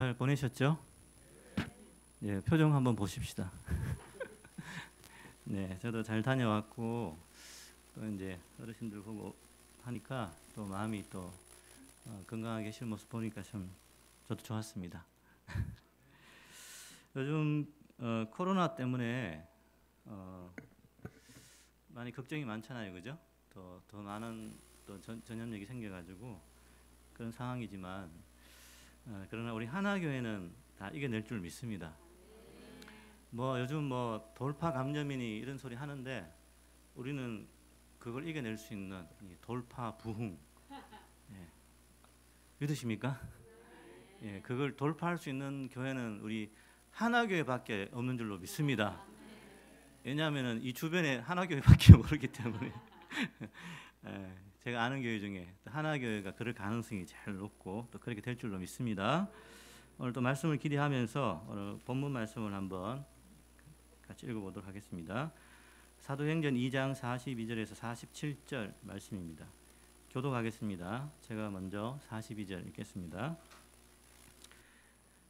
잘 보내셨죠? 예, 표정 한번 보십시다. 네, 저도 잘 다녀왔고 또 이제 어르신들 보고 하니까 또 마음이 또 건강하게 계실 모습 보니까 참 저도 좋았습니다. 요즘 코로나 때문에 많이 걱정이 많잖아요, 그죠? 더 많은 또 전염력이 생겨가지고 그런 상황이지만 그러나 우리 하나교회는 다 이겨낼 줄 믿습니다. 뭐 요즘 뭐 돌파 감염이니 이런 소리 하는데 우리는 그걸 이겨낼 수 있는 돌파 부흥, 예. 믿으십니까? 예, 그걸 돌파할 수 있는 교회는 우리 하나교회밖에 없는 줄로 믿습니다. 왜냐하면 이 주변에 하나교회밖에 모르기 때문에 예, 제가 아는 교회 중에 하나교회가 그럴 가능성이 제일 높고 또 그렇게 될 줄로 믿습니다. 오늘 또 말씀을 기대하면서 오늘 본문 말씀을 한번 같이 읽어보도록 하겠습니다. 사도행전 2장 42절에서 47절 말씀입니다. 교독하겠습니다. 제가 먼저 42절 읽겠습니다.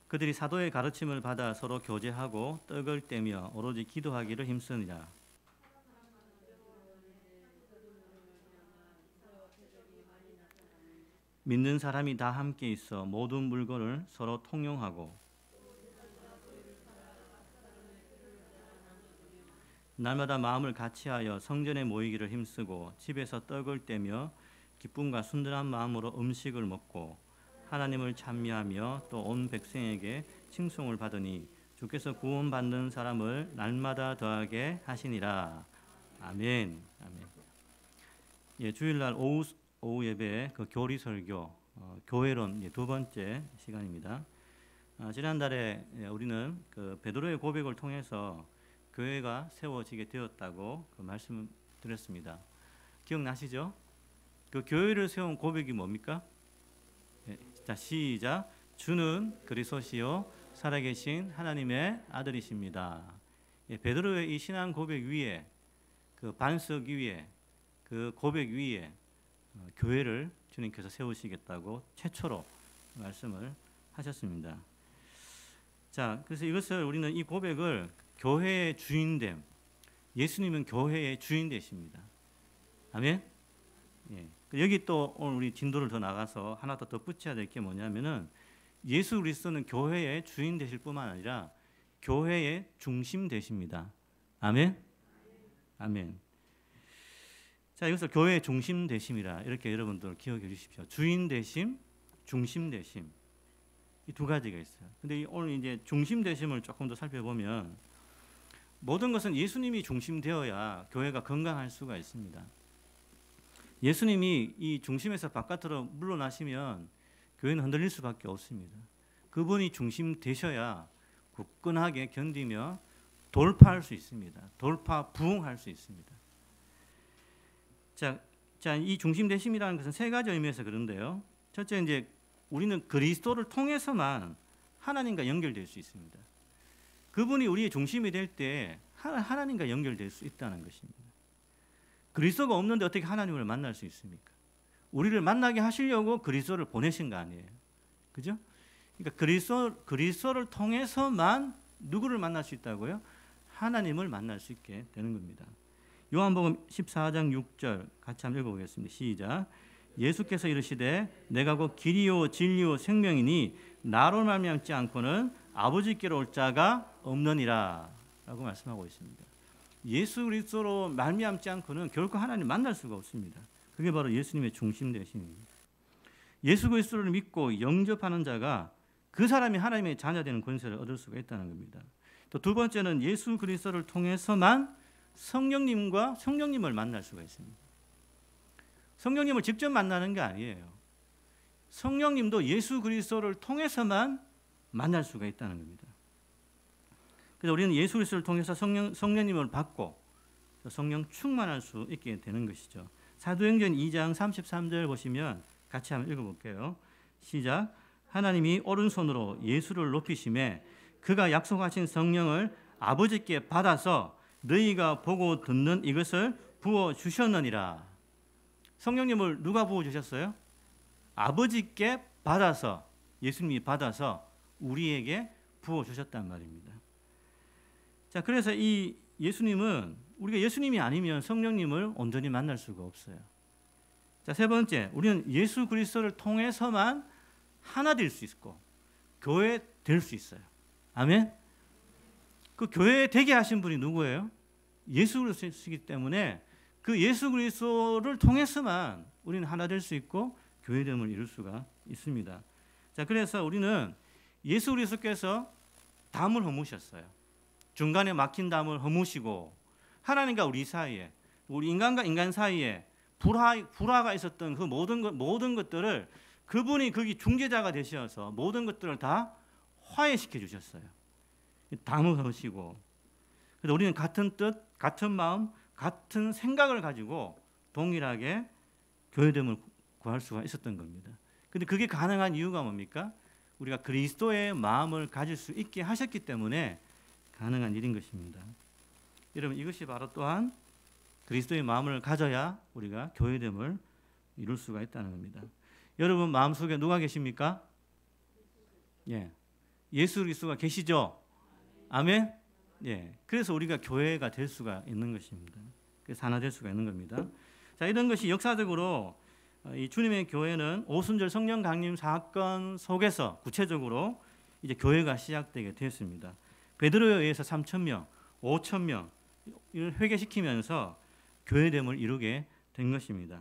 그들이 사도의 가르침을 받아 서로 교제하고 떡을 떼며 오로지 기도하기를 힘쓰니라. 믿는 사람이 다 함께 있어 모든 물건을 서로 통용하고 날마다 마음을 같이하여 성전에 모이기를 힘쓰고 집에서 떡을 떼며 기쁨과 순전한 마음으로 음식을 먹고 하나님을 찬미하며 또 온 백성에게 칭송을 받으니 주께서 구원받는 사람을 날마다 더하게 하시니라. 아멘. 아멘. 예, 주일날 오후 예배 그 교리 설교 교회론 두 번째 시간입니다. 지난달에 우리는 그 베드로의 고백을 통해서 교회가 세워지게 되었다고 그 말씀을 드렸습니다. 기억나시죠? 그 교회를 세운 고백이 뭡니까? 자, 시작. 주는 그리스도시요 살아계신 하나님의 아들이십니다. 베드로의 이 신앙 고백 위에 그 반석 위에 그 고백 위에 교회를 주님께서 세우시겠다고 최초로 말씀을 하셨습니다. 자, 그래서 이것을 우리는 이 고백을 교회의 주인됨, 예수님은 교회의 주인 되십니다. 아멘. 예. 여기 또 오늘 우리 진도를 더 나가서 하나 더 덧붙여야 될 게 뭐냐면은 예수 그리스도는 교회의 주인 되실 뿐만 아니라 교회의 중심 되십니다. 아멘. 아멘. 자, 여기서 교회의 중심 되심이라 이렇게 여러분들 기억해 주십시오. 주인 되심, 중심 되심 이 두 가지가 있어요. 근데 오늘 이제 중심 되심을 조금 더 살펴보면 모든 것은 예수님이 중심되어야 교회가 건강할 수가 있습니다. 예수님이 이 중심에서 바깥으로 물러나시면 교회는 흔들릴 수밖에 없습니다. 그분이 중심 되셔야 굳건하게 견디며 돌파할 수 있습니다. 돌파 부흥할 수 있습니다. 자, 이 중심 되심이라는 것은 세 가지 의미에서 그런데요. 첫째, 이제 우리는 그리스도를 통해서만 하나님과 연결될 수 있습니다. 그분이 우리의 중심이 될 때 하나님과 연결될 수 있다는 것입니다. 그리스도가 없는데 어떻게 하나님을 만날 수 있습니까? 우리를 만나게 하시려고 그리스도를 보내신 거 아니에요. 그죠? 그러니까 그리스도를 통해서만 누구를 만날 수 있다고요? 하나님을 만날 수 있게 되는 겁니다. 요한복음 14장 6절 같이 한번 읽어보겠습니다. 시작. 예수께서 이르시되 내가 곧 길이요 진리요 생명이니 나로 말미암지 않고는 아버지께로 올 자가 없느니라 라고 말씀하고 있습니다. 예수 그리스도로 말미암지 않고는 결코 하나님 만날 수가 없습니다. 그게 바로 예수님의 중심 되심입니다. 예수 그리스도를 믿고 영접하는 자가 그 사람이 하나님의 자녀되는 권세를 얻을 수가 있다는 겁니다. 또 두 번째는 예수 그리스도를 통해서만 성령님을 만날 수가 있습니다. 성령님을 직접 만나는 게 아니에요. 성령님도 예수 그리스도를 통해서만 만날 수가 있다는 겁니다. 그래서 우리는 예수 그리스도를 통해서 성령님을 받고 성령 충만할 수 있게 되는 것이죠. 사도행전 2장 33절 보시면 같이 한번 읽어볼게요. 시작. 하나님이 오른손으로 예수를 높이심에 그가 약속하신 성령을 아버지께 받아서 너희가 보고 듣는 이것을 부어주셨느니라. 성령님을 누가 부어주셨어요? 아버지께 받아서, 예수님이 받아서 우리에게 부어주셨단 말입니다. 자, 그래서 이 예수님은 우리가 예수님이 아니면 성령님을 온전히 만날 수가 없어요. 자, 세 번째, 우리는 예수 그리스도를 통해서만 하나 될 수 있고 교회 될 수 있어요. 아멘. 그 교회 되게 하신 분이 누구예요? 예수 그리스도이기 때문에 그 예수 그리스도를 통해서만 우리는 하나 될 수 있고 교회됨을 이룰 수가 있습니다. 자, 그래서 우리는 예수 그리스도께서 담을 허무셨어요. 중간에 막힌 담을 허무시고 하나님과 우리 사이에, 우리 인간과 인간 사이에 불화가 있었던 그 모든 것들을 그분이 거기 중재자가 되셔서 모든 것들을 다 화해시켜 주셨어요. 담을 허시고, 그래서 우리는 같은 뜻, 같은 마음, 같은 생각을 가지고 동일하게 교회됨을 구할 수가 있었던 겁니다. 그런데 그게 가능한 이유가 뭡니까? 우리가 그리스도의 마음을 가질 수 있게 하셨기 때문에 가능한 일인 것입니다. 여러분, 이것이 바로 또한 그리스도의 마음을 가져야 우리가 교회됨을 이룰 수가 있다는 겁니다. 여러분 마음속에 누가 계십니까? 예, 예수 그리스도가 계시죠? 아멘. 예, 그래서 우리가 교회가 될 수가 있는 것입니다. 그래서 하나 될 수가 있는 겁니다. 자, 이런 것이 역사적으로 이 주님의 교회는 오순절 성령 강림 사건 속에서 구체적으로 이제 교회가 시작되게 되었습니다. 베드로에 의해서 3,000명, 5,000명을 회개시키면서 교회됨을 이루게 된 것입니다.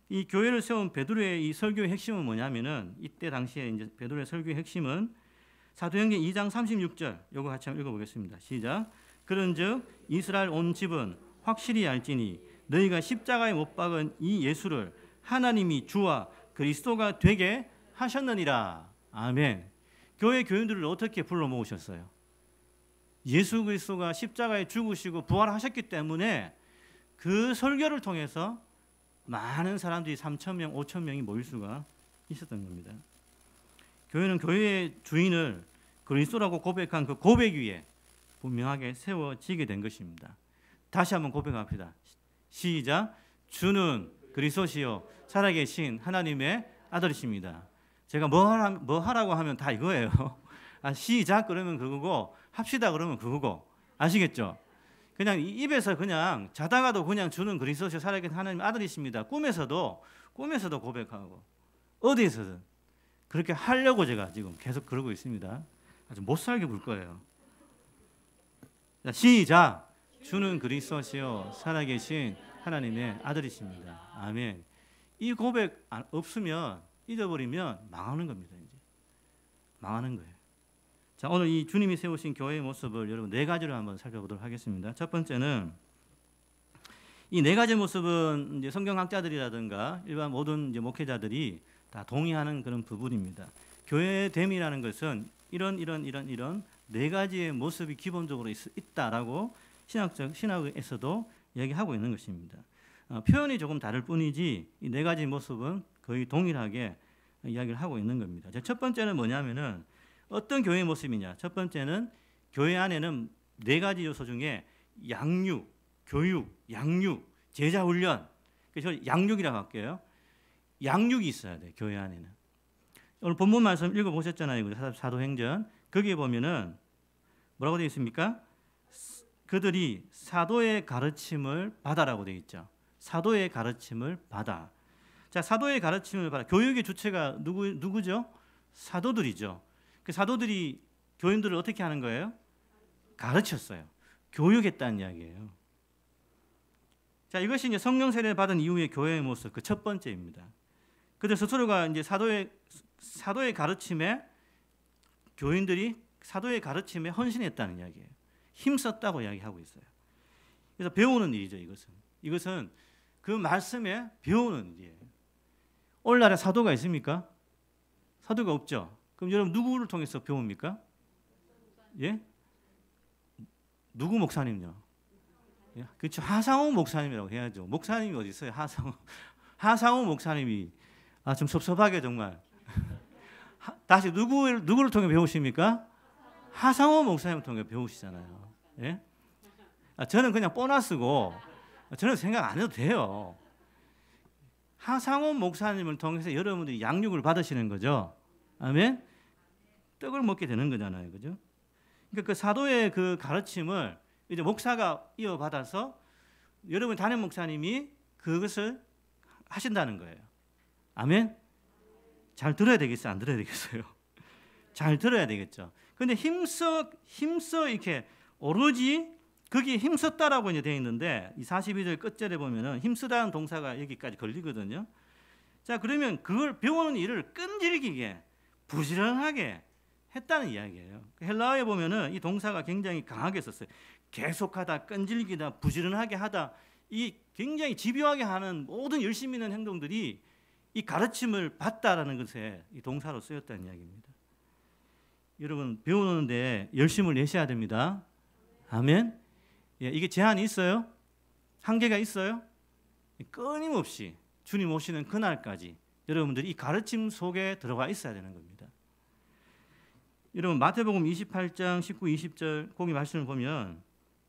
이 교회를 세운 베드로의 이 설교의 핵심은 뭐냐면은 이때 당시에 이제 베드로의 설교의 핵심은 사도행전 2장 36절 요거 같이 한번 읽어보겠습니다. 시작. 그런즉 이스라엘 온 집은 확실히 알지니 너희가 십자가에 못 박은 이 예수를 하나님이 주와 그리스도가 되게 하셨느니라. 아멘. 교회 교인들을 어떻게 불러 모으셨어요? 예수 그리스도가 십자가에 죽으시고 부활하셨기 때문에 그 설교를 통해서 많은 사람들이 3,000명, 5,000명이 모일 수가 있었던 겁니다. 교회는 교회의 주인을 그리스도라고 고백한 그 고백 위에 분명하게 세워지게 된 것입니다. 다시 한번 고백합시다. 시작. 주는 그리스도시요 살아계신 하나님의 아들이십니다. 제가 뭐 하라고 하면 다 이거예요. 시작 그러면 그거고 합시다 그러면 그거고 아시겠죠? 그냥 입에서 그냥 자다가도 그냥 주는 그리스도시요 살아계신 하나님의 아들이십니다. 꿈에서도 고백하고 어디에서든 그렇게 하려고 제가 지금 계속 그러고 있습니다. 아주 못 살게 굴 거예요. 자, 시작. 주는 그리스도시요 살아계신 하나님의 아들이십니다. 아멘. 이 고백 없으면 잊어버리면 망하는 겁니다. 이제 망하는 거예요. 자, 오늘 이 주님이 세우신 교회의 모습을 여러분 네 가지로 한번 살펴보도록 하겠습니다. 첫 번째는 이 네 가지 모습은 이제 성경학자들이라든가 일반 모든 이제 목회자들이 다 동의하는 그런 부분입니다. 교회됨이라는 것은 이런 네 가지의 모습이 기본적으로 있다라고 신학에서도 얘기하고 있는 것입니다. 표현이 조금 다를 뿐이지 이 네 가지 모습은 거의 동일하게 이야기를 하고 있는 겁니다. 첫 번째는 뭐냐면은 어떤 교회의 모습이냐? 첫 번째는 교회 안에는 네 가지 요소 중에 양육, 교육, 양육, 제자 훈련. 그래서 양육이라고 할게요. 양육이 있어야 돼, 교회 안에는. 오늘 본문 말씀 읽어보셨잖아요. 사도행전. 거기에 보면은 뭐라고 되어 있습니까? 그들이 사도의 가르침을 받아라고 되어 있죠. 사도의 가르침을 받아. 자, 사도의 가르침을 받아. 교육의 주체가 누구죠? 사도들이죠. 그 사도들이 교인들을 어떻게 하는 거예요? 가르쳤어요. 교육했다는 이야기예요. 자, 이것이 이제 성령 세례를 받은 이후의 교회의 모습 그 첫 번째입니다. 그들 스스로가 이제 사도의 가르침에 교인들이 사도의 가르침에 헌신했다는 이야기예요. 힘썼다고 이야기하고 있어요. 그래서 배우는 일이죠. 이것은 그 말씀에 배우는 일이에요. 오늘날에 사도가 있습니까? 사도가 없죠. 그럼 여러분 누구를 통해서 배웁니까? 예? 누구 목사님요? 예? 그렇죠. 하상우 목사님이라고 해야죠. 목사님이 어디 있어요? 하상우 목사님이 좀 섭섭하게 정말. 다시 누구를 통해 배우십니까? 하상우 목사님을 통해 배우시잖아요. 예? 저는 그냥 보너스고 저는 생각 안 해도 돼요. 하상우 목사님을 통해서 여러분들이 양육을 받으시는 거죠. 아멘. 떡을 먹게 되는 거잖아요, 그죠? 그러니까 그 사도의 그 가르침을 이제 목사가 이어받아서 여러분 담임 목사님이 그것을 하신다는 거예요. 아멘. 잘 들어야 되겠어요, 안 들어야 되겠어요? 잘 들어야 되겠죠. 근데 힘써 이렇게 오로지 거기에 힘썼다라고 이제 되어 있는데 이 42절 끝절에 보면은 힘쓰다는 동사가 여기까지 걸리거든요. 자, 그러면 그걸 배우는 일을 끈질기게 부지런하게 했다는 이야기예요. 헬라어에 보면은 이 동사가 굉장히 강하게 썼어요. 계속하다, 끈질기다, 부지런하게 하다, 이 굉장히 집요하게 하는 모든 열심히 있는 행동들이 이 가르침을 받다라는 것에 이 동사로 쓰였다는 이야기입니다. 여러분 배우는데 열심을 내셔야 됩니다. 아멘. 예, 이게 제한이 있어요? 한계가 있어요? 끊임없이 주님 오시는 그날까지 여러분들이 이 가르침 속에 들어가 있어야 되는 겁니다. 여러분 마태복음 28장 19, 20절 거기 말씀을 보면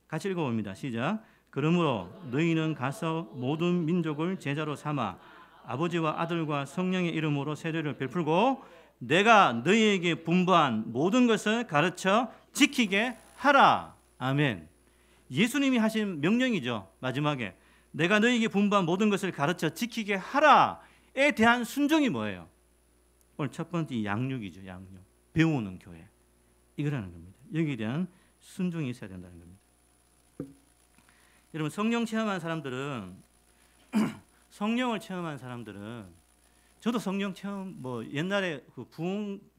같이 읽어봅니다. 시작. 그러므로 너희는 가서 모든 민족을 제자로 삼아 아버지와 아들과 성령의 이름으로 세례를 베풀고 내가 너희에게 분부한 모든 것을 가르쳐 지키게 하라. 아멘. 예수님이 하신 명령이죠. 마지막에 내가 너희에게 분부한 모든 것을 가르쳐 지키게 하라에 대한 순종이 뭐예요? 오늘 첫 번째 양육이죠. 양육. 배우는 교회. 이거라는 겁니다. 여기에 대한 순종이 있어야 된다는 겁니다. 여러분 성령 체험한 사람들은 성령을 체험한 사람들은 저도 성령 체험 뭐 옛날에 그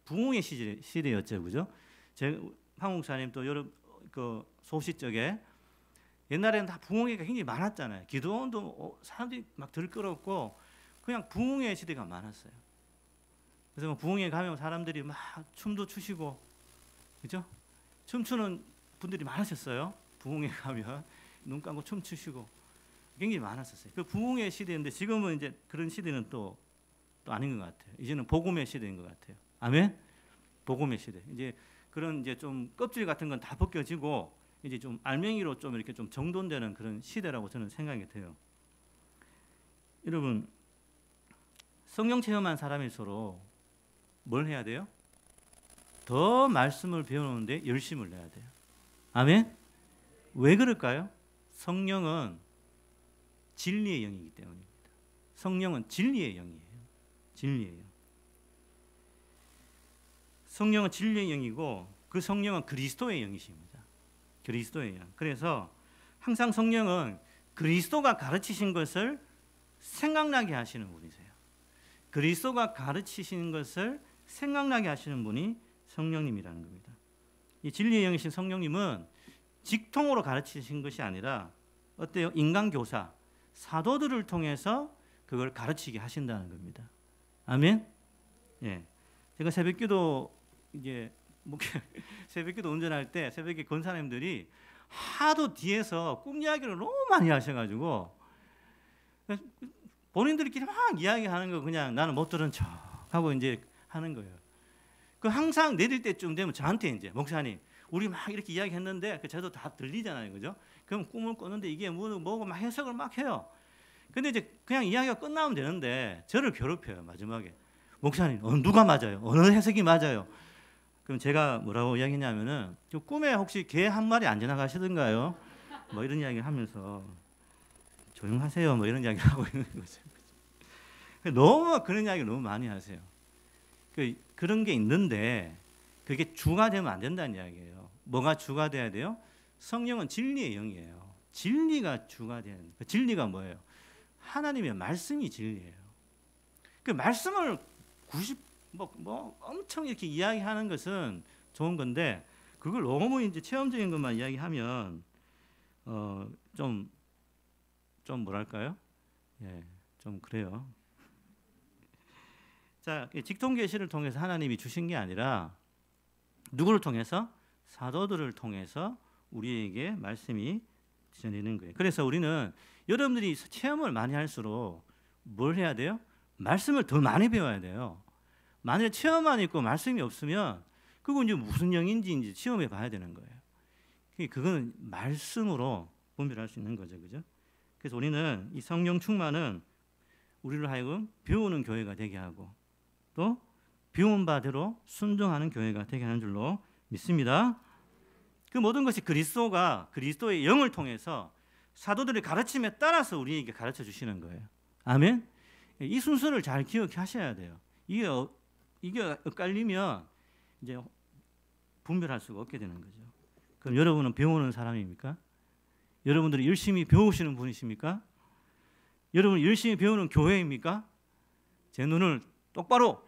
부흥의 시대였죠, 그죠? 제 황목사님 또 여러 그 소시 쪽에 옛날에는 다 부흥회가 굉장히 많았잖아요. 기도원도 사람들이 막 들끓었고 그냥 부흥회 시대가 많았어요. 그래서 부흥회 가면 사람들이 막 춤도 추시고, 그죠? 춤추는 분들이 많으셨어요. 부흥회 가면 눈 감고 춤 추시고 굉장히 많았었어요. 그 부흥회 시대인데 지금은 이제 그런 시대는 또 아닌 것 같아요. 이제는 복음의 시대인 것 같아요. 아멘. 복음의 시대. 이제 그런 이제 좀 껍질 같은 건 다 벗겨지고 이제 좀 알맹이로 좀 이렇게 좀 정돈되는 그런 시대라고 저는 생각이 돼요. 여러분 성령 체험한 사람일수록 뭘 해야 돼요? 더 말씀을 배우는데 열심을 내야 돼요. 아멘. 왜 그럴까요? 성령은 진리의 영이기 때문입니다. 성령은 진리의 영이에요. 진리의 영. 성령은 진리의 영이고 그 성령은 그리스도의 영이십니다. 그리스도의 영. 그래서 항상 성령은 그리스도가 가르치신 것을 생각나게 하시는 분이세요. 그리스도가 가르치신 것을 생각나게 하시는 분이 성령님이라는 겁니다. 이 진리의 영이신 성령님은 직통으로 가르치신 것이 아니라 어때요? 인간교사, 사도들을 통해서 그걸 가르치게 하신다는 겁니다. 아멘. 예, 제가 새벽기도 이제 새벽기도 운전할 때 새벽에 권사님들이 하도 뒤에서 꿈 이야기를 너무 많이 하셔가지고 본인들끼리 막 이야기하는 거 그냥 나는 못 들은 척 하고 이제 하는 거예요. 그 항상 내릴 때쯤 되면 저한테 이제 목사님 우리 막 이렇게 이야기했는데 저도 다 들리잖아요, 그죠? 그럼 꿈을 꿨는데 이게 뭐고 막 해석을 막 해요. 근데 이제 그냥 이야기가 끝나면 되는데 저를 괴롭혀요 마지막에. 목사님 누가 맞아요? 어느 해석이 맞아요? 그럼 제가 뭐라고 이야기했냐면은 저 꿈에 혹시 개 한 마리 안 지나가시던가요? 뭐 이런 이야기를 하면서 조용하세요 뭐 이런 이야기를 하고 있는 거죠. 너무 그런 이야기를 너무 많이 하세요. 그런 게 있는데 그게 주가 되면 안 된다는 이야기예요. 뭐가 주가 돼야 돼요? 성령은 진리의 영이에요. 진리가 주가 되는. 그 진리가 뭐예요? 하나님의 말씀이 진리예요. 그 말씀을 엄청 이렇게 이야기하는 것은 좋은 건데 그걸 너무 이제 체험적인 것만 이야기하면 좀 뭐랄까요? 예, 좀 그래요. 자, 직통 계시를 통해서 하나님이 주신 게 아니라 누구를 통해서? 사도들을 통해서 우리에게 말씀이 전해지는 거예요. 그래서 우리는 여러분들이 체험을 많이 할수록 뭘 해야 돼요? 말씀을 더 많이 배워야 돼요. 만약에 체험만 있고 말씀이 없으면 그건 이제 무슨 영인지 이제 시험해 봐야 되는 거예요. 그거는 말씀으로 분별할 수 있는 거죠, 그죠? 그래서 우리는 이 성령 충만은 우리를 하여금 배우는 교회가 되게 하고 또 배운 바대로 순종하는 교회가 되게 하는 줄로 믿습니다. 그 모든 것이 그리스도의 영을 통해서 사도들의 가르침에 따라서 우리에게 가르쳐 주시는 거예요. 아멘. 이 순서를 잘 기억하셔야 돼요. 이게 엇갈리면 이제 분별할 수가 없게 되는 거죠. 그럼 여러분은 배우는 사람입니까? 여러분들이 열심히 배우시는 분이십니까? 여러분 열심히 배우는 교회입니까? 제 눈을 똑바로.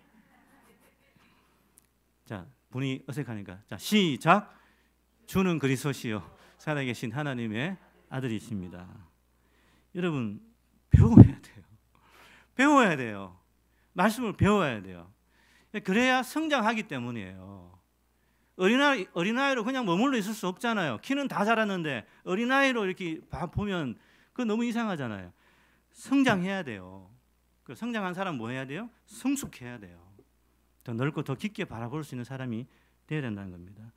자, 분이 어색하니까. 자, 시작. 주는 그리스도시요 살아계신 하나님의 아들이십니다. 여러분 배워야 돼요. 배워야 돼요. 말씀을 배워야 돼요. 그래야 성장하기 때문이에요. 어린아이로 그냥 머물러 있을 수 없잖아요. 키는 다 자랐는데 어린아이로 이렇게 보면 그거 너무 이상하잖아요. 성장해야 돼요. 그 성장한 사람 뭐 해야 돼요? 성숙해야 돼요. 더 넓고 더 깊게 바라볼 수 있는 사람이 되어야 된다는 겁니다.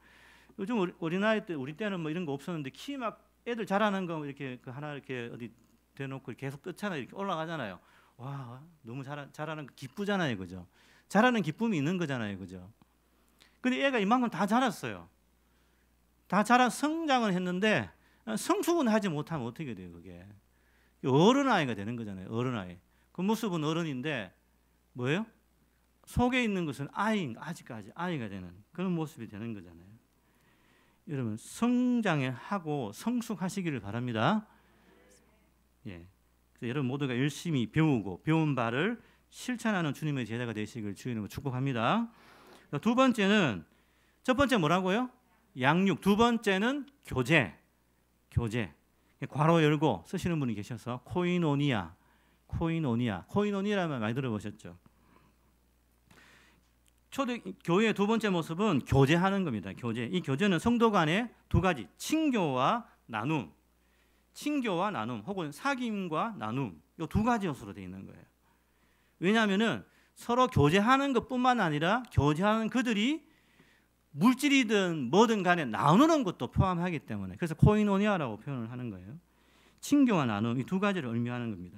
요즘 어린아이 때 우리 때는 뭐 이런 거 없었는데 키 막 애들 자라는 거 이렇게 그 하나 이렇게 어디 대놓고 계속 떴잖아요. 이렇게 올라가잖아요. 와, 너무 자라는 거 기쁘잖아요, 그죠? 자라는 기쁨이 있는 거잖아요, 그죠? 근데 애가 이만큼 다 자랐어요. 다 자라 성장을 했는데 성숙은 하지 못하면 어떻게 돼요, 그게? 어른아이가 되는 거잖아요, 어른아이. 그 모습은 어른인데 뭐예요? 속에 있는 것은 아직까지 아이가 되는 그런 모습이 되는 거잖아요. 여러분 성장하고 성숙하시기를 바랍니다. 예. 그래서 여러분 모두가 열심히 배우고 배운 바를 실천하는 주님의 제자가 되시길 주님으로 축복합니다. 두 번째는 첫 번째 뭐라고요? 양육. 두 번째는 교제. 괄호 열고 쓰시는 분이 계셔서 코이노니아라면 많이 들어보셨죠? 교회의 두 번째 모습은 교제하는 겁니다. 교제. 이 교제는 성도 간의 두 가지, 친교와 나눔 혹은 사귐과 나눔, 이 두 가지 요소로 되어 있는 거예요. 왜냐하면은 서로 교제하는 것뿐만 아니라 교제하는 그들이 물질이든 뭐든 간에 나누는 것도 포함하기 때문에 그래서 코이노니아라고 표현을 하는 거예요. 친교와 나눔 이 두 가지를 의미하는 겁니다.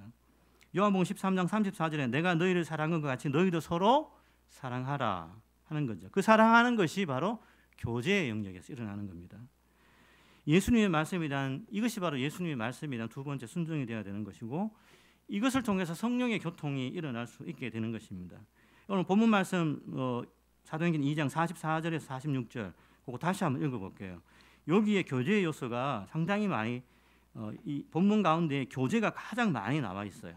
요한복음 13장 34절에 내가 너희를 사랑한 것 같이 너희도 서로 사랑하라 하는 거죠. 그 사랑하는 것이 바로 교제의 영역에서 일어나는 겁니다. 예수님의 말씀이란 이것이 바로 예수님의 말씀이란 두 번째 순종이 되어야 되는 것이고 이것을 통해서 성령의 교통이 일어날 수 있게 되는 것입니다. 오늘 본문 말씀 사도행전 2장 44절에서 46절 그거 다시 한번 읽어볼게요. 여기에 교제의 요소가 상당히 많이 이 본문 가운데 교제가 가장 많이 나와 있어요.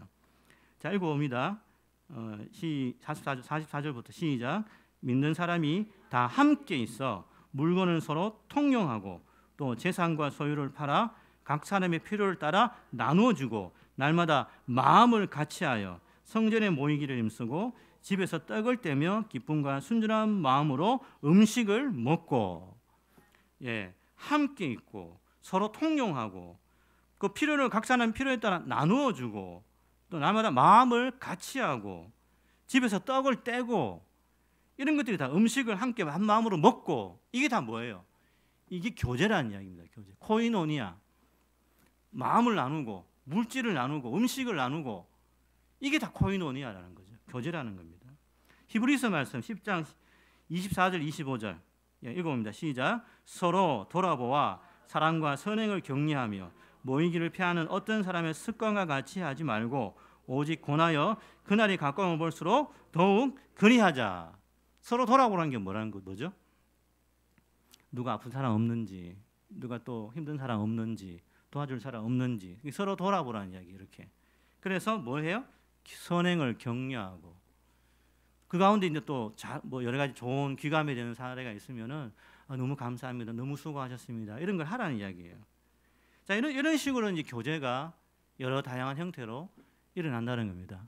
자, 읽어봅니다. 44절부터 시작. 믿는 사람이 다 함께 있어 물건을 서로 통용하고 또 재산과 소유를 팔아 각 사람의 필요를 따라 나누어 주고 날마다 마음을 같이하여 성전에 모이기를 힘쓰고 집에서 떡을 떼며 기쁨과 순전한 마음으로 음식을 먹고 함께 있고 서로 통용하고 그 필요를 각 사람 필요에 따라 나누어 주고 또 날마다 마음을 같이하고 집에서 떡을 떼고 이런 것들이 다 음식을 함께 한 마음으로 먹고 이게 다 뭐예요? 이게 교제라는 이야기입니다. 교제. 코이노니아. 마음을 나누고 물질을 나누고 음식을 나누고 이게 다 코이노니아라는 거죠. 교제라는 겁니다. 히브리서 말씀 10장 24절 25절 읽어봅니다. 시작. 서로 돌아보아 사랑과 선행을 격려하며 모이기를 피하는 어떤 사람의 습관과 같이 하지 말고 오직 권하여 그날이 가까워 볼수록 더욱 그리하자. 서로 돌아보라는 게 뭐죠? 누가 아픈 사람 없는지, 누가 또 힘든 사람 없는지, 도와줄 사람 없는지 서로 돌아보라는 이야기 이렇게. 그래서 뭘 해요? 선행을 격려하고 그 가운데 이제 또 뭐 여러 가지 좋은 귀감이 되는 사례가 있으면은 너무 감사합니다, 너무 수고하셨습니다 이런 걸 하라는 이야기예요. 자, 이런 식으로 이제 교제가 여러 다양한 형태로 일어난다는 겁니다.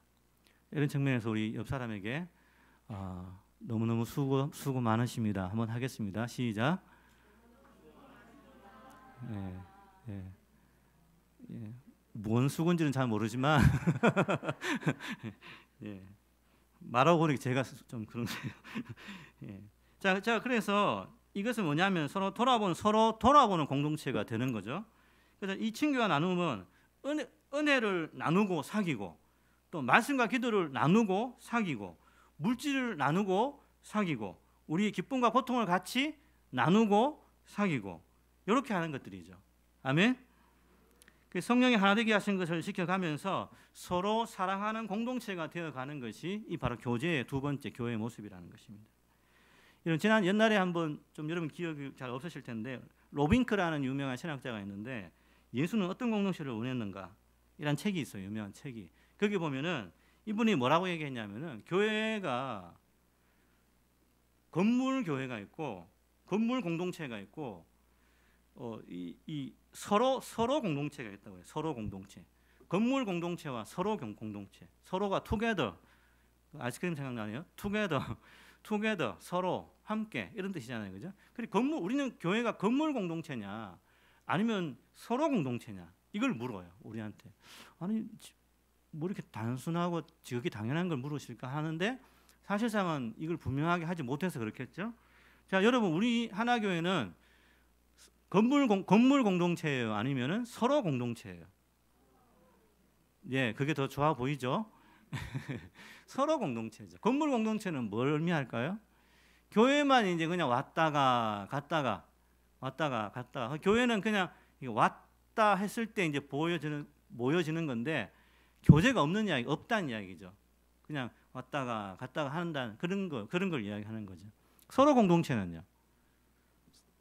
이런 측면에서 우리 옆 사람에게 너무너무 수고 많으십니다. 한번 하겠습니다. 시작. 뭔 수고인지는 잘 모르지만 말하고 보니까 제가 좀 그런데요. 자, 그래서 이것은 뭐냐면 서로 돌아보는 공동체가 되는 거죠. 그래서 이 친교와 나눔은 은혜를 나누고 사귀고 또 말씀과 기도를 나누고 사귀고 물질을 나누고 사귀고 우리의 기쁨과 고통을 같이 나누고 사귀고 이렇게 하는 것들이죠. 아멘. 성령이 하나 되게 하신 것을 지켜가면서 서로 사랑하는 공동체가 되어가는 것이 이 바로 교제의 두 번째 교회의 모습이라는 것입니다. 이런 지난 옛날에 한번 좀 여러분 기억이 잘 없으실 텐데 로빙크라는 유명한 신학자가 있는데 예수는 어떤 공동체를 원했는가 이란 책이 있어요. 유명한 책이. 거기 보면은 이분이 뭐라고 얘기했냐면은 교회가 건물 교회가 있고 건물 공동체가 있고 이 서로 공동체가 있다고 해요. 서로 공동체. 건물 공동체와 서로 공동체. 서로가 투게더. 아이스크림 생각나네요. 투게더 서로 함께 이런 뜻이잖아요. 그죠? 그리고 우리는 교회가 건물 공동체냐 아니면 서로 공동체냐 이걸 물어요. 우리한테. 아니 뭐 이렇게 단순하고 지극히 당연한 걸 물으실까 하는데 사실상은 이걸 분명하게 하지 못해서 그렇겠죠. 자, 여러분 우리 하나교회는 건물 공동체예요? 아니면은 서로 공동체예요? 예, 그게 더 좋아 보이죠? 서로 공동체죠. 건물 공동체는 뭘 의미할까요? 교회만 이제 그냥 왔다가 갔다가 교회는 그냥 왔다 했을 때 이제 모여지는 건데 교제가 없다는 이야기죠. 그냥 왔다가 갔다가 한다는 그런 걸 이야기하는 거죠. 서로 공동체는요.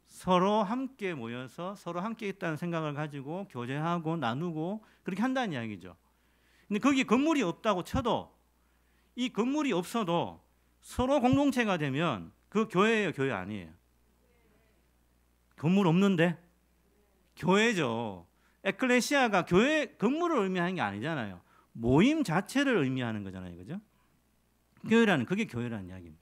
서로 함께 모여서 서로 함께 있다는 생각을 가지고 교제하고 나누고 그렇게 한다는 이야기죠. 근데 거기 건물이 없다고 쳐도 이 건물이 없어도 서로 공동체가 되면 그 교회예요, 교회 아니에요? 건물 없는데 교회죠. 에클레시아가 교회 건물을 의미하는 게 아니잖아요. 모임 자체를 의미하는 거잖아요, 그죠? 그게 교회라는 이야기입니다.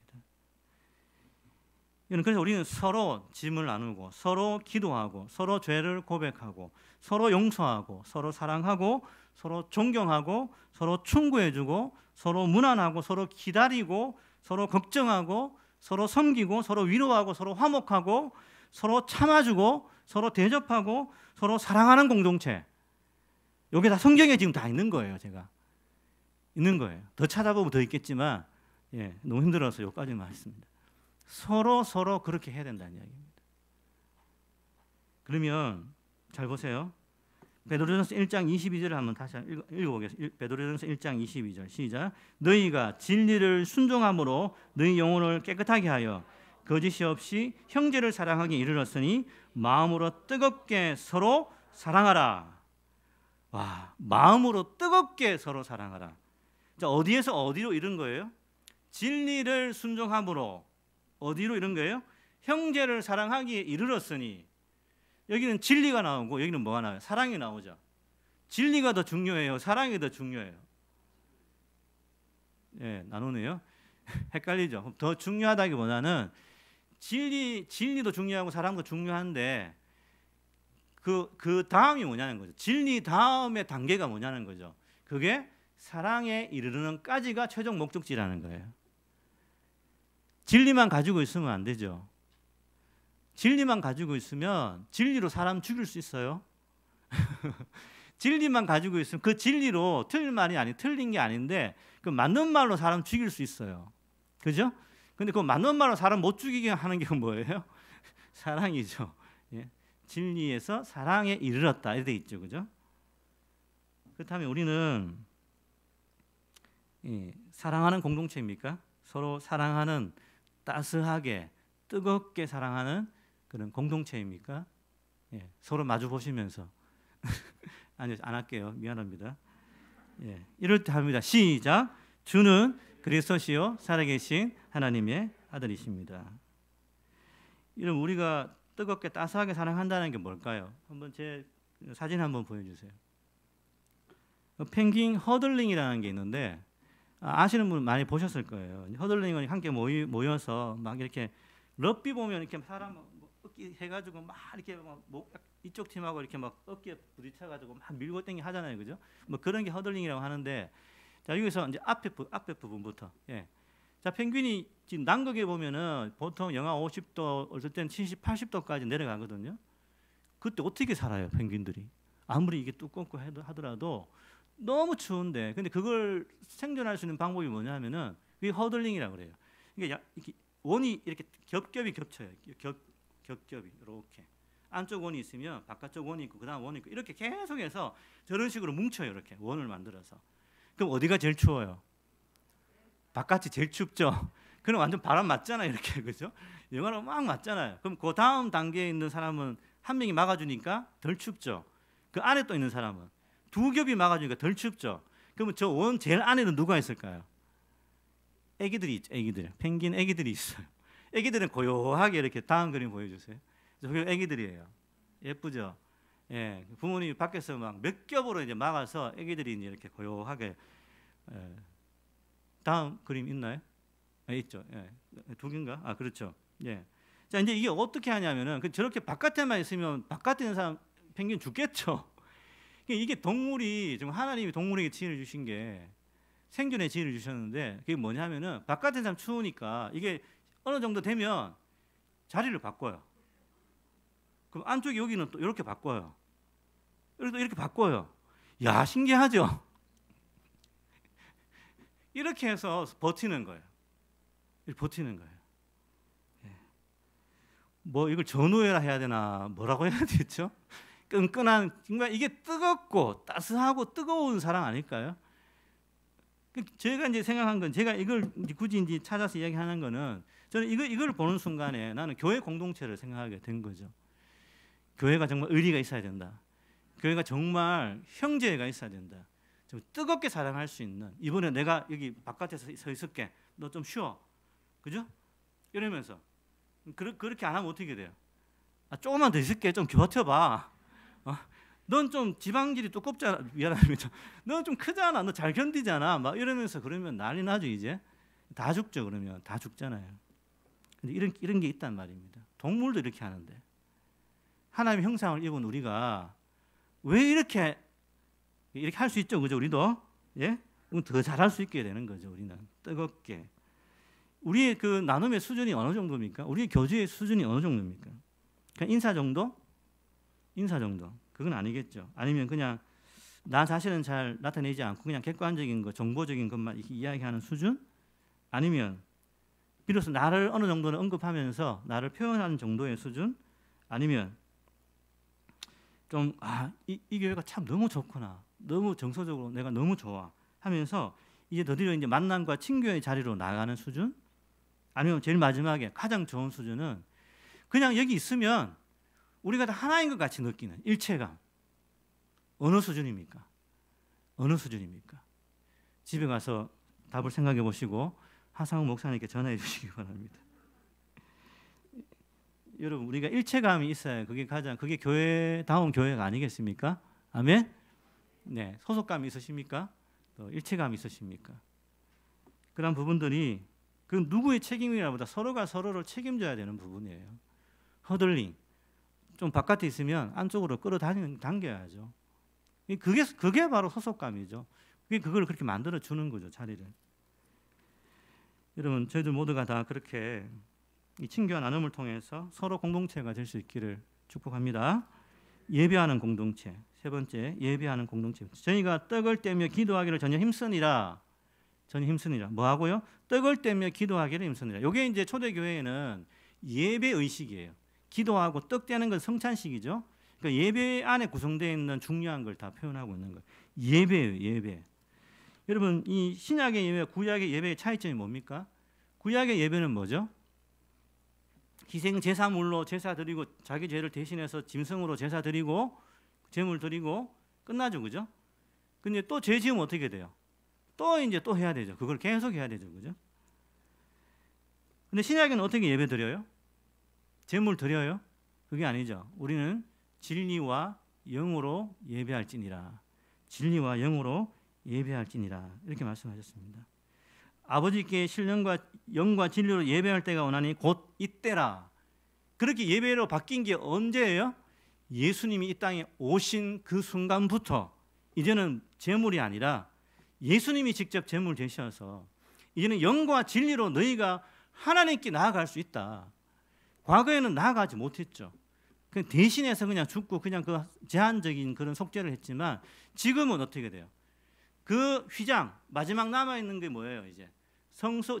그래서 우리는 서로 짐을 나누고 서로 기도하고 서로 죄를 고백하고 서로 용서하고 서로 사랑하고 서로 존경하고 서로 충고해주고 서로 문안하고 서로 기다리고 서로 걱정하고 서로 섬기고 서로 위로하고 서로 화목하고 서로 참아주고 서로 대접하고 서로 사랑하는 공동체. 이게 다 성경에 지금 다 있는 거예요. 제가 있는 거예요. 더 찾아보면 더 있겠지만 너무 힘들어서 여기까지만 했습니다. 서로 그렇게 해야 된다는 이야기입니다. 그러면 잘 보세요. 베드로전서 1장 22절을 한번 다시 읽어보겠습니다. 베드로전서 1장 22절 시작. 너희가 진리를 순종함으로 너희 영혼을 깨끗하게 하여 거짓이 없이 형제를 사랑하기 이르렀으니 마음으로 뜨겁게 서로 사랑하라. 와, 마음으로 뜨겁게 서로 사랑하라. 자, 어디에서 어디로 이른 거예요? 진리를 순종함으로 어디로 이런 거예요? 형제를 사랑하기에 이르렀으니. 여기는 진리가 나오고 여기는 뭐가 나와요? 사랑이 나오죠. 진리가 더 중요해요? 사랑이 더 중요해요? 나누네요. 헷갈리죠. 더 중요하다기보다는 진리도 중요하고 사랑도 중요한데 그 다음이 뭐냐는 거죠. 진리 다음의 단계가 뭐냐는 거죠. 그게 사랑에 이르는까지가 최종 목적지라는 거예요. 진리만 가지고 있으면 안 되죠. 진리만 가지고 있으면 진리로 사람 죽일 수 있어요. 진리만 가지고 있으면 그 진리로 틀린 말이 틀린 게 아닌데 그 맞는 말로 사람 죽일 수 있어요. 그죠? 근데 그 맞는 말로 사람 못 죽이게 하는 게 뭐예요? 사랑이죠. 진리에서 사랑에 이르렀다 이렇게 있죠. 그죠? 그렇다면 우리는 사랑하는 공동체입니까? 서로 사랑하는 따스하게 뜨겁게 사랑하는 그런 공동체입니까? 서로 마주 보시면서 아니요, 안 할게요. 미안합니다. 이럴 때 합니다. 시작. 주는 그리스도시요 살아계신 하나님의 아들이십니다. 이런 우리가 뜨겁게 따스하게 사랑한다는 게 뭘까요? 한번 제 사진 한번 보여주세요. 펭귄 허들링이라는 게 있는데 아시는 분 많이 보셨을 거예요. 허들링은 함께 모여서 막 이렇게 럭비 보면 이렇게 사람 어깨 해가지고 막 이렇게 막 이쪽 팀하고 이렇게 막 어깨 부딪혀가지고 막 밀고 땡기 하잖아요, 그죠? 뭐 그런 게 허들링이라고 하는데, 자 여기서 이제 앞에 부분부터, 자 펭귄이 지금 남극에 보면은 보통 영하 50도, 어떨 때는 70, 80도까지 내려가거든요. 그때 어떻게 살아요, 펭귄들이? 아무리 이게 두껍고 하더라도 너무 추운데, 근데 그걸 생존할 수 있는 방법이 뭐냐면은 그게 허들링이라고 그래요. 이게 이렇게 원이 이렇게 겹겹이 겹쳐요. 겹겹이 이렇게 안쪽 원이 있으면 바깥쪽 원이 있고 그다음 원이 있고 이렇게 계속해서 저런 식으로 뭉쳐요. 이렇게 원을 만들어서. 그럼 어디가 제일 추워요? 바깥이 제일 춥죠. 그럼 완전 바람 맞잖아요. 이렇게 그죠? 영화로 막 맞잖아요. 그럼 그 다음 단계에 있는 사람은 한 명이 막아주니까 덜 춥죠. 그 안에 또 있는 사람은 두 겹이 막아주니까 덜 춥죠. 그러면 저 원 제일 안에는 누가 있을까요? 애기들이 있죠. 애기들. 펭귄 애기들이 있어요. 애기들은 고요하게 이렇게 다음 그림 보여주세요. 저게 애기들이에요. 예쁘죠? 예, 부모님이 밖에서 막 몇 겹으로 이제 막아서 애기들이 이제 이렇게 고요하게. 다음 그림 있나요? 있죠. 예, 두 개인가? 아, 그렇죠. 예. 자, 이제 이게 어떻게 하냐면은 저렇게 바깥에만 있으면 바깥에 있는 사람 펭귄 죽겠죠. 이게 동물이 지금 하나님이 동물에게 지혜를 주신 게 생존의 지혜를 주셨는데 그게 뭐냐면은 바깥에 있는 사람 추우니까 이게 어느 정도 되면 자리를 바꿔요. 그럼 안쪽에 여기는 또 이렇게 바꿔요. 여기도 이렇게 바꿔요. 야, 신기하죠? 이렇게 해서 버티는 거예요. 이렇게 버티는 거예요. 뭐 이걸 전우회라 해야 되나 뭐라고 해야 되죠? 끈끈한 정말 이게 뜨겁고 따스하고 뜨거운 사랑 아닐까요? 제가 이제 생각한 건 제가 이걸 굳이 이제 찾아서 이야기하는 거는 저는 이걸 보는 순간에 나는 교회 공동체를 생각하게 된 거죠. 교회가 정말 의리가 있어야 된다. 교회가 정말 형제가 있어야 된다. 좀 뜨겁게 사랑할 수 있는 이번에 내가 여기 바깥에서 서 있을게. 너 좀 쉬어. 그죠? 이러면서 그렇게 안 하면 어떻게 돼요? 아, 조금만 더 있을게. 좀 버텨봐. 넌 좀 지방질이 두껍잖아. 미안합니다. 넌 좀 크잖아. 너 잘 견디잖아. 막 이러면서 그러면 난리 나죠. 이제 다 죽죠. 그러면 다 죽잖아요. 근데 이런 게 있단 말입니다. 동물도 이렇게 하는데 하나님의 형상을 입은 우리가 왜 이렇게 할 수 있죠. 그죠? 우리도 예? 더 잘할 수 있게 되는 거죠. 우리는 뜨겁게. 우리의 그 나눔의 수준이 어느 정도입니까? 우리의 교제의 수준이 어느 정도입니까? 그냥 인사 정도? 인사 정도. 그건 아니겠죠. 아니면 그냥 나 자신은 잘 나타내지 않고 그냥 객관적인 거, 정보적인 것만 이렇게 이야기하는 수준? 아니면 비로소 나를 어느 정도는 언급하면서 나를 표현하는 정도의 수준? 아니면 좀 이 교회가 참 너무 좋구나. 너무 정서적으로 내가 너무 좋아 하면서 이제 더디어 이제 만남과 친교의 자리로 나가는 수준? 아니면 제일 마지막에 가장 좋은 수준은 그냥 여기 있으면 우리가 다 하나인 것 같이 느끼는 일체감. 어느 수준입니까? 어느 수준입니까? 집에 가서 답을 생각해 보시고 하상욱 목사님께 전화해 주시기 바랍니다. 여러분, 우리가 일체감이 있어야 그게 교회다운 교회가 아니겠습니까? 아멘? 네, 소속감이 있으십니까? 또 일체감이 있으십니까? 그런 부분들이 그 누구의 책임이라보다 서로가 서로를 책임져야 되는 부분이에요. 허들링. 좀 바깥에 있으면 안쪽으로 당겨야죠. 그게 바로 소속감이죠. 그걸 그렇게 만들어 주는 거죠, 자리를. 여러분, 저희들 모두가 다 그렇게 이 친교와 나눔을 통해서 서로 공동체가 될 수 있기를 축복합니다. 예배하는 공동체. 세 번째, 예배하는 공동체. 저희가 떡을 떼며 기도하기를 전혀 힘쓰니라. 뭐 하고요? 떡을 떼며 기도하기를 힘쓰니라. 이게 이제 초대교회에는 예배 의식이에요. 기도하고 떡 떼는 건 성찬식이죠. 그러니까 예배 안에 구성되어 있는 중요한 걸 다 표현하고 있는 거예요. 예배예요, 예배. 여러분, 이 신약의 예배와 구약의 예배의 차이점이 뭡니까? 구약의 예배는 뭐죠? 희생 제사물로 제사 드리고 자기 죄를 대신해서 짐승으로 제사 드리고 제물 드리고 끝나죠, 그죠? 근데 또 죄 지으면 어떻게 돼요? 또 이제 또 해야 되죠. 그걸 계속 해야 되죠, 그죠? 근데 신약에는 어떻게 예배 드려요? 제물 드려요? 그게 아니죠. 우리는 진리와 영으로 예배할지니라. 진리와 영으로 예배할지니라. 이렇게 말씀하셨습니다. 아버지께 신령과 영과 진리로 예배할 때가 오나니 곧 이때라. 그렇게 예배로 바뀐 게 언제예요? 예수님이 이 땅에 오신 그 순간부터 이제는 제물이 아니라 예수님이 직접 제물 되셔서 이제는 영과 진리로 너희가 하나님께 나아갈 수 있다. 과거에는 나아가지 못했죠. 대신해서 그냥 죽고 그냥 그 제한적인 그런 속죄를 했지만 지금은 어떻게 돼요? 그 휘장 마지막 남아 있는 게 뭐예요? 이제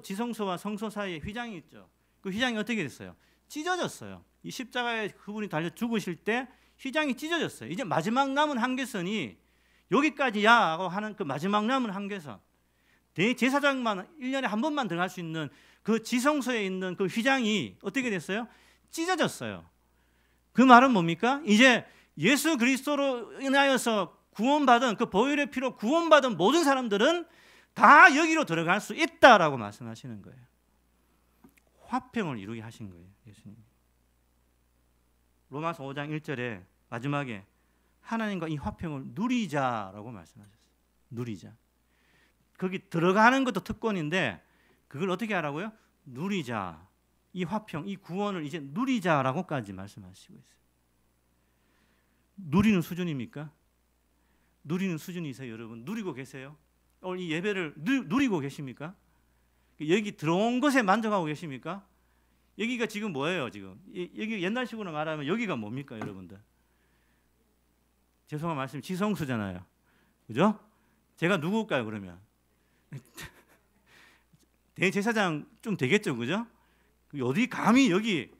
지성소와 성소 사이에 휘장이 있죠. 그 휘장이 어떻게 됐어요? 찢어졌어요. 이 십자가에 그분이 달려 죽으실 때 휘장이 찢어졌어요. 이제 마지막 남은 한계선이 여기까지야 하고 하는 그 마지막 남은 한계선. 대제사장만 1년에 한 번만 들어갈 수 있는 그 지성소에 있는 그 휘장이 어떻게 됐어요? 찢어졌어요. 그 말은 뭡니까? 이제 예수 그리스도로 인하여서 구원받은 그 보혈의 피로 구원받은 모든 사람들은 다 여기로 들어갈 수 있다라고 말씀하시는 거예요. 화평을 이루게 하신 거예요, 예수님. 로마서 5장 1절에 마지막에 하나님과 이 화평을 누리자라고 말씀하셨어요. 누리자. 거기 들어가는 것도 특권인데 그걸 어떻게 하라고요? 누리자. 이 화평, 이 구원을 이제 누리자라고까지 말씀하시고 있어요. 누리는 수준입니까? 누리는 수준이세요, 여러분? 누리고 계세요? 오늘 이 예배를 누리고 계십니까? 여기 들어온 것에 만족하고 계십니까? 여기가 지금 뭐예요, 지금? 여기 옛날식으로 말하면 여기가 뭡니까, 여러분들? 죄송한 말씀, 지성수잖아요. 그죠? 제가 누굴까요, 그러면? 대제사장 좀 되겠죠, 그죠? 어디 감히 여기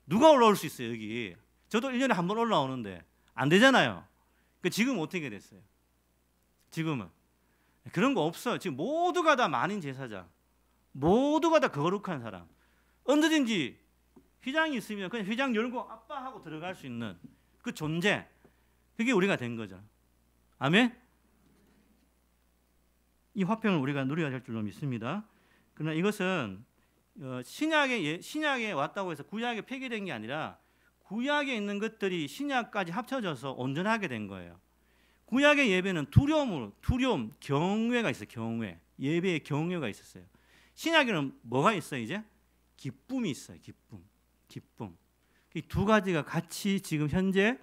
누가 올라올 수 있어요, 여기? 저도 1년에 한 번 올라오는데 안 되잖아요. 지금 어떻게 됐어요? 지금은 그런 거 없어요. 지금 모두가 다 만인 제사장, 모두가 다 거룩한 사람. 언제든지 휘장이 있으면 그냥 휘장 열고 아빠 하고 들어갈 수 있는 그 존재, 그게 우리가 된 거죠. 아멘? 이 화평을 우리가 누려야 될 줄로 믿습니다. 그러나 이것은 신약에 왔다고 해서 구약에 폐기된 게 아니라 구약에 있는 것들이 신약까지 합쳐져서 온전하게 된 거예요. 구약의 예배는 두려움, 경외가 있어요. 경외. 예배의 경외가 있었어요. 신약에는 뭐가 있어요, 이제? 기쁨이 있어요. 기쁨. 이 두 가지가 같이 지금 현재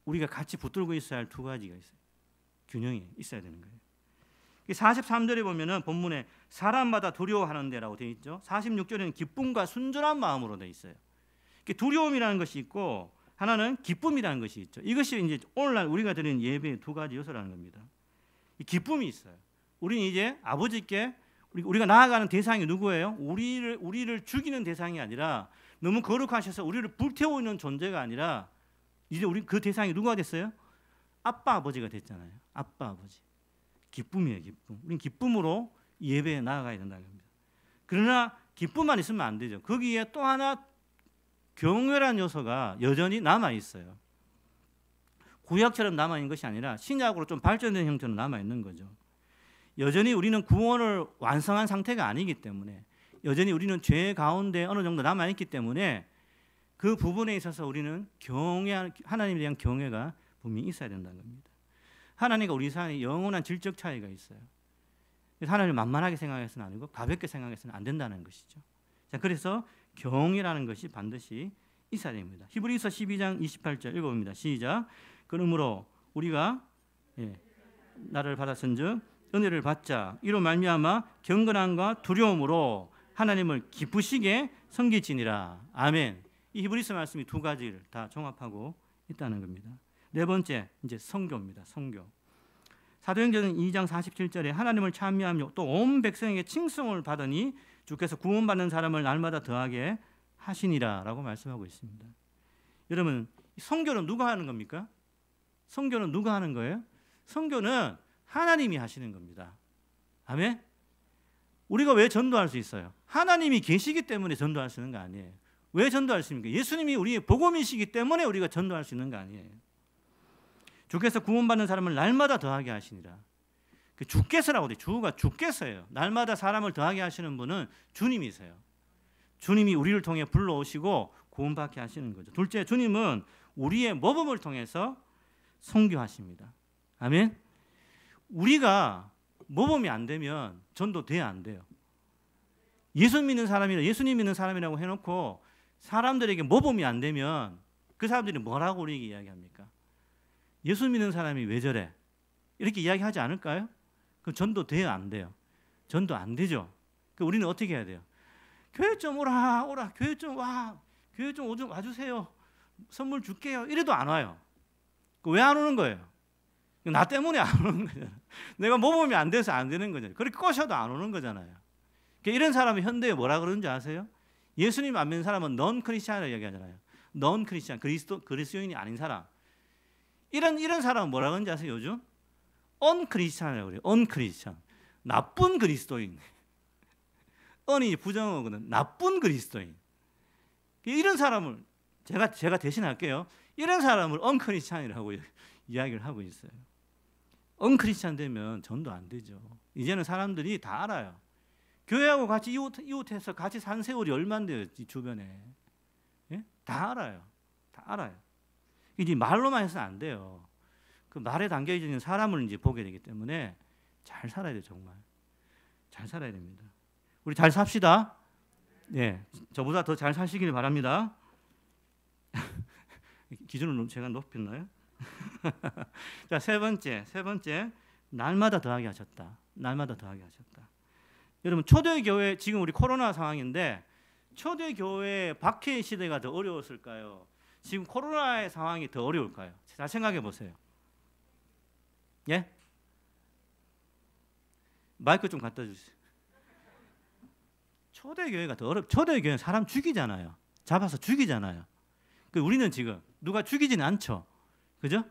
우리가 같이 붙들고 있어야 할 두 가지가 있어요. 균형이 있어야 되는 거예요. 43절에 보면은 본문에 사람마다 두려워하는 데라고 되어 있죠. 46절에는 기쁨과 순전한 마음으로 되어 있어요. 두려움이라는 것이 있고 하나는 기쁨이라는 것이 있죠. 이것이 이제 오늘날 우리가 드리는 예배의 두 가지 요소라는 겁니다. 이 기쁨이 있어요. 우리는 이제 아버지께 우리가 나아가는 대상이 누구예요? 우리를 죽이는 대상이 아니라 너무 거룩하셔서 우리를 불태우는 존재가 아니라 이제 우리 그 대상이 누가 됐어요? 아빠 아버지가 됐잖아요. 아빠 아버지. 기쁨이에요, 기쁨. 우리는 기쁨으로 예배에 나아가야 된다는 겁니다. 그러나 기쁨만 있으면 안 되죠. 거기에 또 하나 경외라는 요소가 여전히 남아 있어요. 구약처럼 남아 있는 것이 아니라 신약으로 좀 발전된 형태로 남아 있는 거죠. 여전히 우리는 구원을 완성한 상태가 아니기 때문에 여전히 우리는 죄 가운데 어느 정도 남아 있기 때문에 그 부분에 있어서 우리는 하나님에 대한 경외가 분명히 있어야 된다는 겁니다. 하나님과 우리 사이에 영원한 질적 차이가 있어요. 하나님을 만만하게 생각해서는 아니고 가볍게 생각해서는 안 된다는 것이죠. 자, 그래서 경외라는 것이 반드시 있어야 됩니다. 히브리서 12장 28절 읽어봅니다. 시작. 그러므로 우리가 나를 받았은즉 은혜를 받자 이로 말미암아 경건함과 두려움으로 하나님을 기쁘시게 섬기지니라. 아멘. 이 히브리서 말씀이 두 가지를 다 종합하고 있다는 겁니다. 네 번째 이제 선교입니다. 선교. 사도행전 2장 47절에 하나님을 찬미하며 또 온 백성에게 칭송을 받으니 주께서 구원받는 사람을 날마다 더하게 하시니라라고 말씀하고 있습니다. 여러분, 선교는 누가 하는 겁니까? 선교는 누가 하는 거예요? 선교는 하나님이 하시는 겁니다. 아멘. 우리가 왜 전도할 수 있어요? 하나님이 계시기 때문에 전도할 수 있는 거 아니에요. 왜 전도할 수 있습니까? 예수님이 우리의 복음이시기 때문에 우리가 전도할 수 있는 거 아니에요. 주께서 구원받는 사람을 날마다 더하게 하시니라. 주께서라고 돼. 주가 주께서예요. 날마다 사람을 더하게 하시는 분은 주님이세요. 주님이 우리를 통해 불러오시고 구원받게 하시는 거죠. 둘째, 주님은 우리의 모범을 통해서 선교하십니다. 아멘. 우리가 모범이 안 되면 전도돼야 안 돼요. 예수님 믿는 사람이라고 해놓고 사람들에게 모범이 안 되면 그 사람들이 뭐라고 우리에게 이야기합니까? 예수 믿는 사람이 왜 저래? 이렇게 이야기하지 않을까요? 그럼 전도 돼요, 안 돼요? 전도 안 되죠. 그럼 우리는 어떻게 해야 돼요? 교회 좀 오라, 교회 좀 와, 교회 좀 와주세요. 선물 줄게요. 이래도 안 와요. 왜 안 오는 거예요? 나 때문에 안 오는 거잖아요. 내가 모범이 안 돼서 안 되는 거잖아요. 그렇게 꼬셔도 안 오는 거잖아요. 이런 사람이 현대에 뭐라 그러는지 아세요? 예수님 안 믿는 사람은 넌 크리스찬이라고 얘기하잖아요. 넌 크리스찬, 그리스도인이 아닌 사람. 이런 사람은 뭐라고 하는지 아세요? 요즘 언크리스찬이라고 그래요. 언크리스찬, 나쁜 그리스도인. 언이 부정어거든. 나쁜 그리스도인. 이런 사람을 제가 대신할게요. 이런 사람을 언크리스찬이라고 이야기를 하고 있어요. 언크리스찬 되면 전도 안 되죠. 이제는 사람들이 다 알아요. 교회하고 같이 이웃해서 같이 산 세월이 얼마인데요, 이 주변에. 예? 다 알아요. 다 알아요. 이제 말로만 해서는 안 돼요. 그 말에 담겨 있는 사람을 이제 보게 되기 때문에 잘 살아야 돼요, 정말. 잘 살아야 됩니다. 우리 잘 삽시다. 예, 저보다 더 잘 사시길 바랍니다. 기준을 제가 높였나요? 자, 세 번째, 날마다 더하게 하셨다. 날마다 더하게 하셨다. 여러분, 초대교회, 지금 우리 코로나 상황인데 초대교회 박해 시대가 더 어려웠을까요? 지금 코로나의 상황이 더 어려울까요? 잘 생각해 보세요. 예? 마이크 좀 갖다 주세요. 초대교회가 더 초대교회는 사람 죽이잖아요. 잡아서 죽이잖아요. 우리는 지금 누가 죽이지는 않죠. 그죠?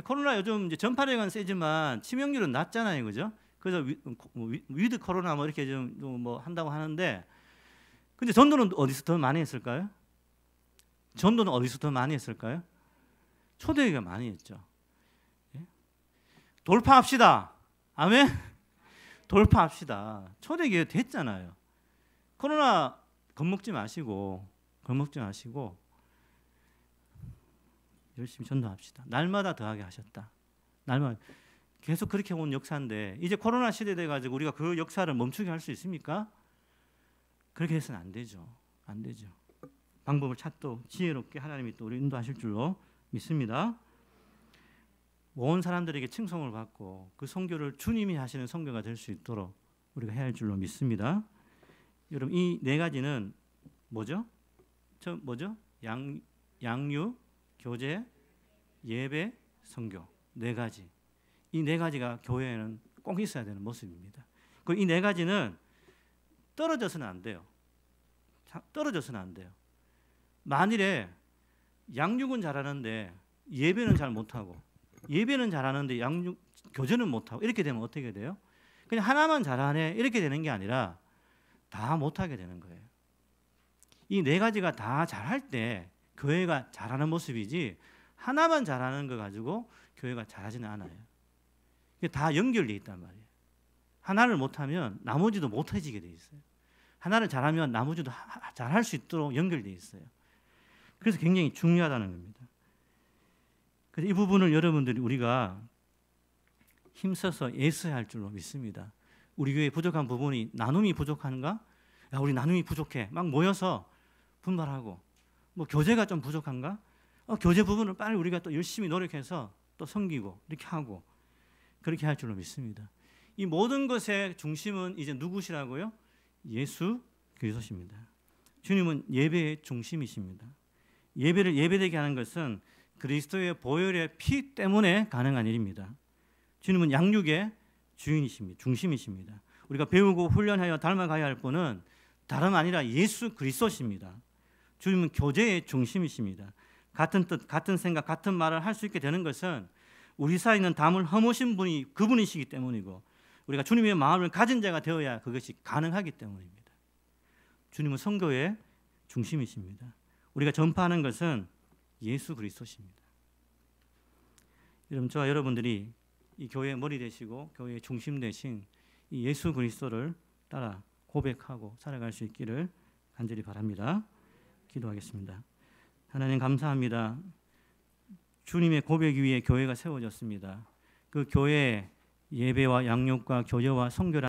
코로나 요즘 이제 전파력은 세지만 치명률은 낮잖아요. 그죠? 그래서 위드 코로나 뭐 이렇게 좀 뭐 한다고 하는데, 근데 전도는 어디서 더 많이 했을까요? 전도는 어디서 더 많이 했을까요? 초대교회가 많이 했죠. 예? 돌파합시다. 아멘? 돌파합시다. 초대교회 됐잖아요. 코로나 겁먹지 마시고 열심히 전도합시다. 날마다 더하게 하셨다. 날마다 계속 그렇게 온 역사인데 이제 코로나 시대 돼가지고 우리가 그 역사를 멈추게 할 수 있습니까? 그렇게 해서는 안 되죠. 안 되죠. 방법을 찾도록 지혜롭게 하나님이 또 우리 인도하실 줄로 믿습니다. 온 사람들에게 칭송을 받고 그 선교를 주님이 하시는 선교가 될 수 있도록 우리가 해야 할 줄로 믿습니다. 여러분, 이 네 가지는 뭐죠? 양육, 교제, 예배, 선교. 네 가지. 이 네 가지가 교회에는 꼭 있어야 되는 모습입니다. 이 네 가지는 떨어져서는 안 돼요. 떨어져서는 안 돼요. 만일에 양육은 잘하는데 예배는 잘 못하고, 예배는 잘하는데 교제는 못하고, 이렇게 되면 어떻게 돼요? 그냥 하나만 잘하네 이렇게 되는 게 아니라 다 못하게 되는 거예요. 이 네 가지가 다 잘할 때 교회가 잘하는 모습이지, 하나만 잘하는 거 가지고 교회가 잘하지는 않아요. 이게 다 연결되어 있단 말이에요. 하나를 못하면 나머지도 못해지게 돼 있어요. 하나를 잘하면 나머지도 잘할 수 있도록 연결되어 있어요. 그래서 굉장히 중요하다는 겁니다. 그래서 이 부분을 여러분들이 우리가 힘써서 애써야 할 줄로 믿습니다. 우리 교회 부족한 부분이 나눔이 부족한가? 야, 우리 나눔이 부족해. 막 모여서 분발하고, 뭐 교제가 좀 부족한가? 교제 부분을 빨리 우리가 또 열심히 노력해서 또 섬기고 이렇게 하고, 그렇게 할 줄로 믿습니다. 이 모든 것의 중심은 이제 누구시라고요? 예수 그리스도십니다. 주님은 예배의 중심이십니다. 예배를 예배되게 하는 것은 그리스도의 보혈의 피 때문에 가능한 일입니다. 주님은 양육의 주인이십니다. 중심이십니다. 우리가 배우고 훈련하여 닮아가야 할 분은 다름 아니라 예수 그리스도십니다. 주님은 교제의 중심이십니다. 같은 뜻, 같은 생각, 같은 말을 할 수 있게 되는 것은 우리 사이에 있는 담을 허무신 분이 그분이시기 때문이고, 우리가 주님의 마음을 가진 자가 되어야 그것이 가능하기 때문입니다. 주님은 선교의 중심이십니다. 우리가 전파하는 것은 예수 그리스도십니다. 여러분, 저와 여러분들이 이 교회의 머리 되시고 교회의 중심 되신 이 예수 그리스도를 따라 고백하고 살아갈 수 있기를 간절히 바랍니다. 기도하겠습니다. 하나님 감사합니다. 주님의 고백 위에 교회가 세워졌습니다. 그 교회에 예배와 양육과 교제와 선교라